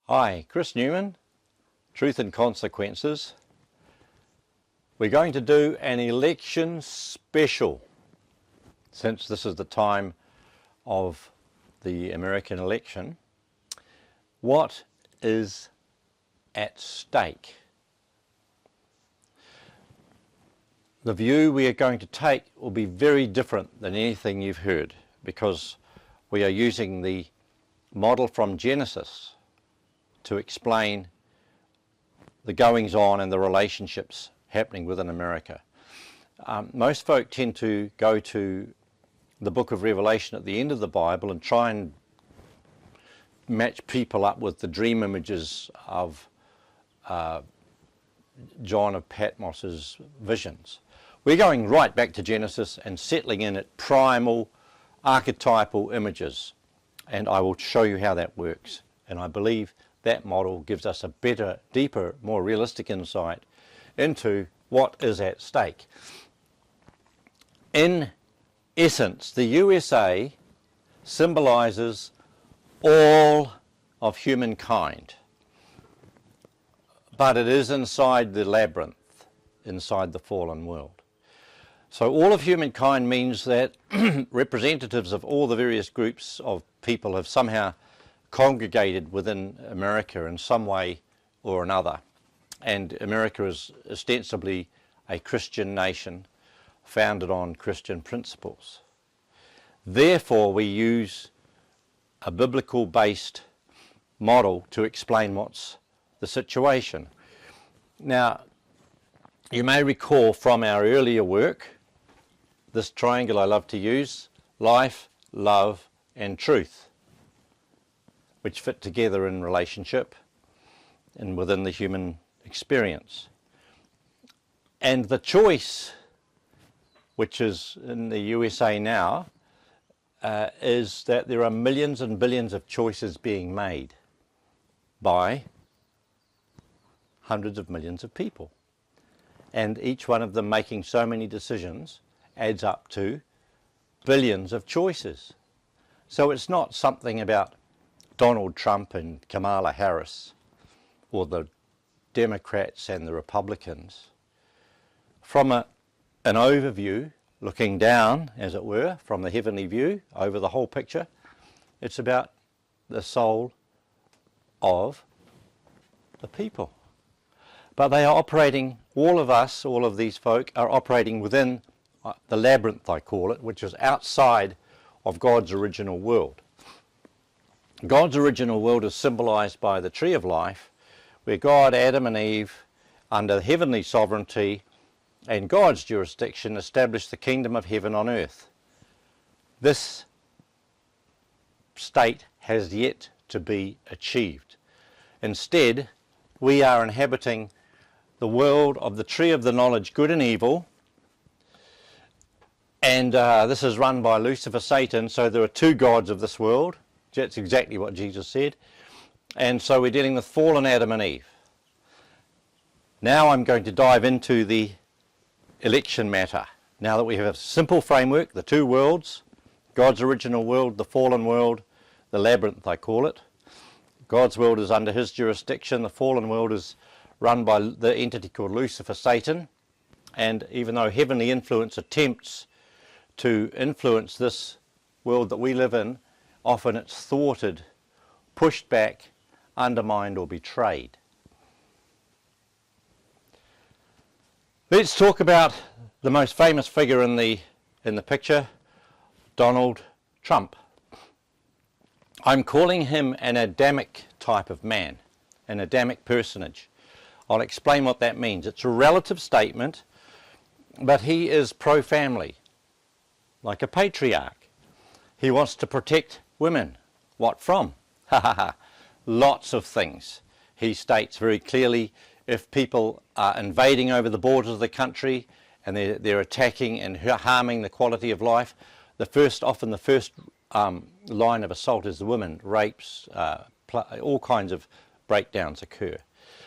Hi, Chris Newman, Truth and Consequences. We're going to do an election special, since this is the time of the American election. What is at stake? The view we are going to take will be very different than anything you've heard, because we are using the model from Genesis to explain the goings on and the relationships happening within America. Most folk tend to go to the book of Revelation at the end of the Bible and try and match people up with the dream images of John of Patmos's visions. We're going right back to Genesis and settling in at primal archetypal images, and I will show you how that works. And I believe that model gives us a better, deeper, more realistic insight into what is at stake. In essence, the USA symbolizes all of humankind, but it is inside the labyrinth, inside the fallen world. So all of humankind means that representatives of all the various groups of people have somehow congregated within America in some way or another. And America is ostensibly a Christian nation founded on Christian principles. Therefore, we use a biblical-based model to explain what's the situation. Now, you may recall from our earlier work this triangle I love to use: life, love, and truth, which fit together in relationship and within the human experience. And the choice, which is in the USA now, is that there are millions and billions of choices being made by hundreds of millions of people. And each one of them making so many decisions adds up to billions of choices. So it's not something about Donald Trump and Kamala Harris, or the Democrats and the Republicans. From an overview, looking down, as it were, from the heavenly view over the whole picture, it's about the soul of the people. But they are operating, all of us, all of these folk are operating within the labyrinth, I call it, which is outside of God's original world. God's original world is symbolized by the tree of life, where God, Adam and Eve, under heavenly sovereignty and God's jurisdiction, established the kingdom of heaven on earth. This state has yet to be achieved. Instead, we are inhabiting the world of the tree of the knowledge good and evil, and this is run by Lucifer, Satan. So there are two gods of this world. That's exactly what Jesus said. And so we're dealing with fallen Adam and Eve. Now I'm going to dive into the election matter. Now that we have a simple framework, the two worlds, God's original world, the fallen world, the labyrinth I call it. God's world is under his jurisdiction. The fallen world is run by the entity called Lucifer, Satan. And even though heavenly influence attempts to influence this world that we live in, often it's thwarted, pushed back, undermined, or betrayed. Let's talk about the most famous figure in the picture, Donald Trump. I'm calling him an Adamic type of man, an Adamic personage. I'll explain what that means. It's a relative statement, but he is pro-family, like a patriarch. He wants to protect women. What from? Lots of things. He states very clearly, if people are invading over the borders of the country and they're attacking and harming the quality of life, often the first line of assault is the women. Rapes, all kinds of breakdowns occur.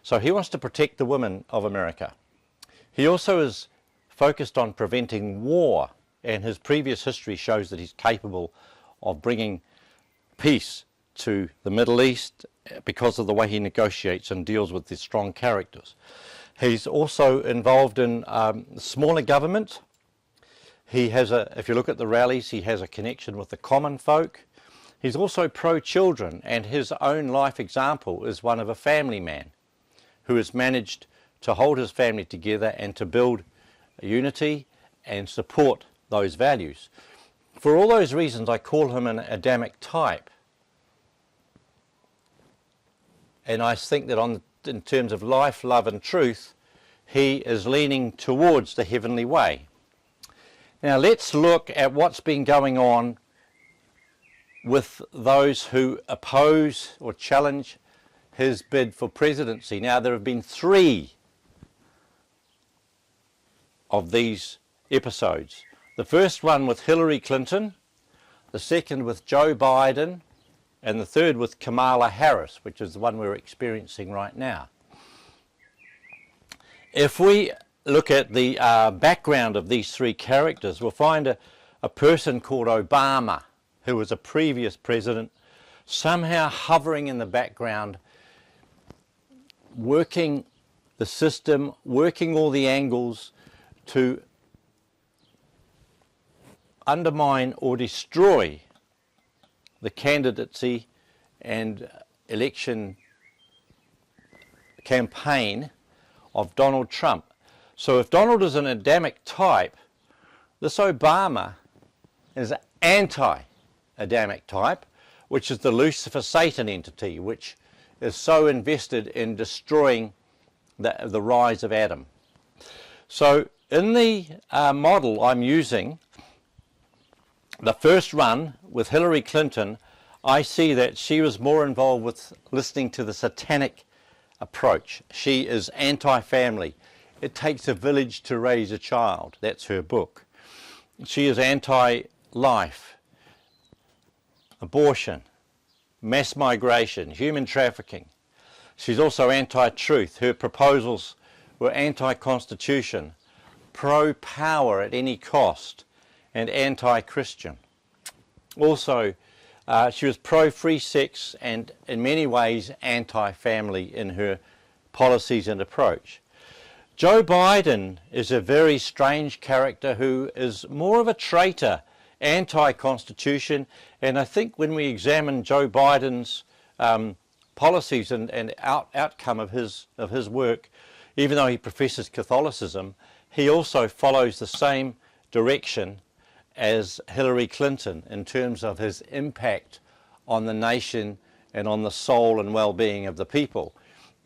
So he wants to protect the women of America. He also is focused on preventing war, and his previous history shows that he's capable of bringing peace to the Middle East because of the way he negotiates and deals with these strong characters. He's also involved in smaller government. He has if you look at the rallies, he has a connection with the common folk. He's also pro-children, and his own life example is one of a family man who has managed to hold his family together and to build unity and support those values. For all those reasons, I call him an Adamic type. And I think that in terms of life, love and truth, he is leaning towards the heavenly way. Now let's look at what's been going on with those who oppose or challenge his bid for presidency. Now there have been 3 of these episodes. The first one with Hillary Clinton, the second with Joe Biden, and the third with Kamala Harris, which is the one we're experiencing right now. If we look at the background of these 3 characters, we'll find a person called Obama, who was a previous president, somehow hovering in the background, working the system, working all the angles to undermine or destroy the candidacy and election campaign of Donald Trump. So if Donald is an Adamic type, this Obama is an anti-Adamic type, which is the Lucifer Satan entity, which is so invested in destroying the rise of Adam. So in the model I'm using, the first run with Hillary Clinton, I see that she was more involved with listening to the satanic approach. She is anti-family. It takes a village to raise a child. That's her book. She is anti-life, abortion, mass migration, human trafficking. She's also anti-truth. Her proposals were anti-constitution, pro-power at any cost, and anti-Christian. Also, she was pro-free sex and in many ways anti-family in her policies and approach. Joe Biden is a very strange character who is more of a traitor, anti-constitution, and I think when we examine Joe Biden's policies and outcome of his work, even though he professes Catholicism, he also follows the same direction as Hillary Clinton in terms of his impact on the nation and on the soul and well-being of the people.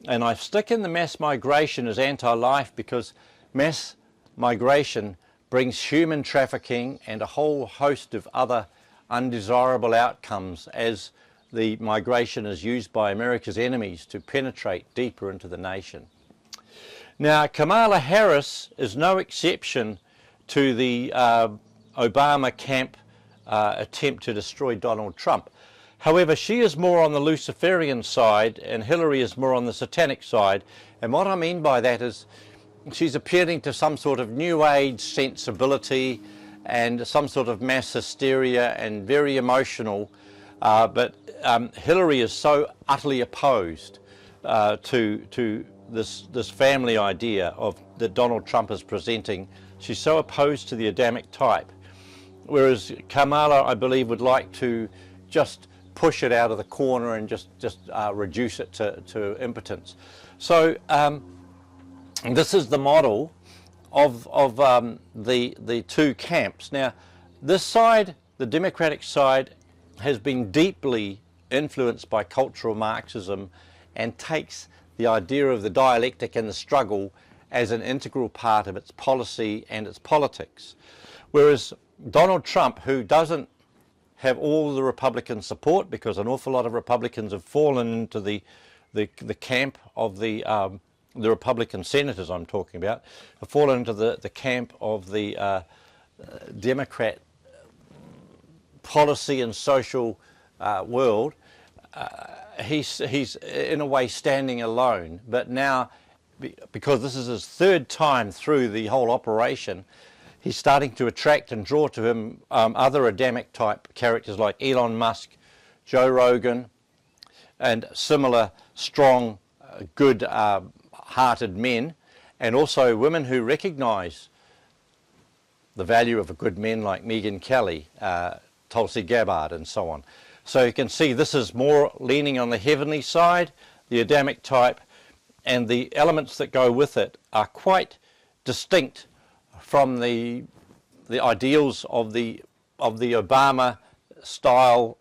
And I stick in the mass migration as anti-life because mass migration brings human trafficking and a whole host of other undesirable outcomes as the migration is used by America's enemies to penetrate deeper into the nation. Now, Kamala Harris is no exception to the Obama camp attempt to destroy Donald Trump. However, she is more on the Luciferian side and Hillary is more on the satanic side. And what I mean by that is she's appealing to some sort of new age sensibility and some sort of mass hysteria and very emotional. But Hillary is so utterly opposed to this family idea that Donald Trump is presenting. She's so opposed to the Adamic type. Whereas Kamala, I believe, would like to just push it out of the corner and just reduce it to impotence. So this is the model of the 2 camps. Now, this side, the Democratic side, has been deeply influenced by cultural Marxism and takes the idea of the dialectic and the struggle as an integral part of its policy and its politics. Whereas Donald Trump, who doesn't have all the Republican support because an awful lot of Republicans have fallen into the camp of the Republican senators I'm talking about, have fallen into the camp of the Democrat policy and social world. He's in a way standing alone, but now, because this is his 3rd time through the whole operation, he's starting to attract and draw to him other Adamic type characters like Elon Musk, Joe Rogan, and similar strong, good-hearted men, and also women who recognise the value of a good men like Megan Kelly, Tulsi Gabbard and so on. So you can see this is more leaning on the heavenly side, the Adamic type, and the elements that go with it are quite distinct from the ideals of the Obama style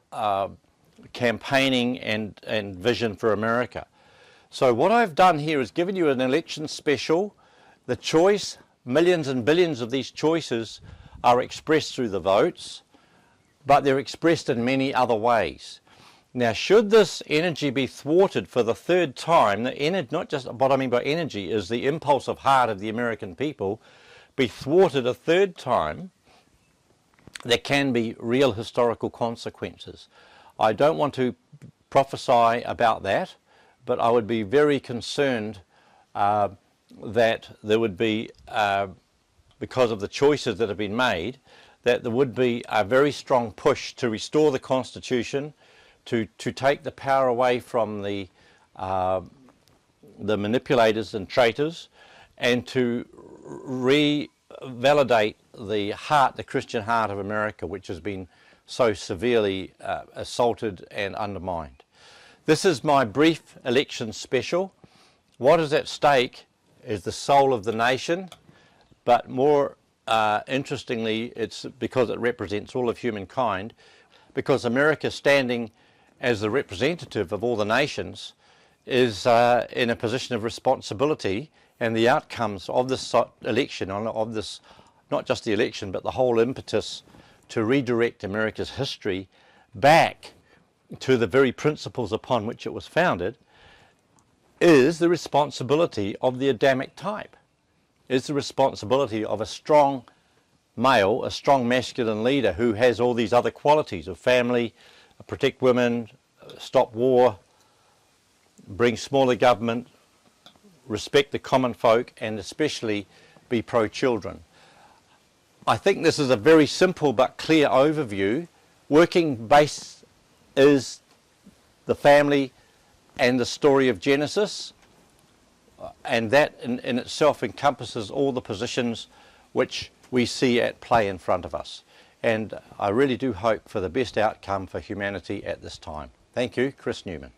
campaigning and vision for America. So what I've done here is given you an election special. The choice, millions and billions of these choices are expressed through the votes, but they're expressed in many other ways. Now, should this energy be thwarted for the third time, not just what I mean by energy is the impulse of heart of the American people, be thwarted a third time, there can be real historical consequences. I don't want to prophesy about that, but I would be very concerned that there would be, because of the choices that have been made, that there would be a very strong push to restore the Constitution, to take the power away from the manipulators and traitors, and to revalidate the heart, the Christian heart of America, which has been so severely assaulted and undermined. This is my brief election special. What is at stake is the soul of the nation, but more interestingly, it's because it represents all of humankind, because America, standing as the representative of all the nations, is in a position of responsibility, and the outcomes of this election, of this, not just the election, but the whole impetus to redirect America's history back to the very principles upon which it was founded, is the responsibility of the Adamic type, is the responsibility of a strong male, a strong masculine leader who has all these other qualities of family, protect women, stop war, bring smaller government, respect the common folk, and especially be pro-children. I think this is a very simple but clear overview. Working base is the family and the story of Genesis, and that in itself encompasses all the positions which we see at play in front of us. And I really do hope for the best outcome for humanity at this time. Thank you, Chris Newman.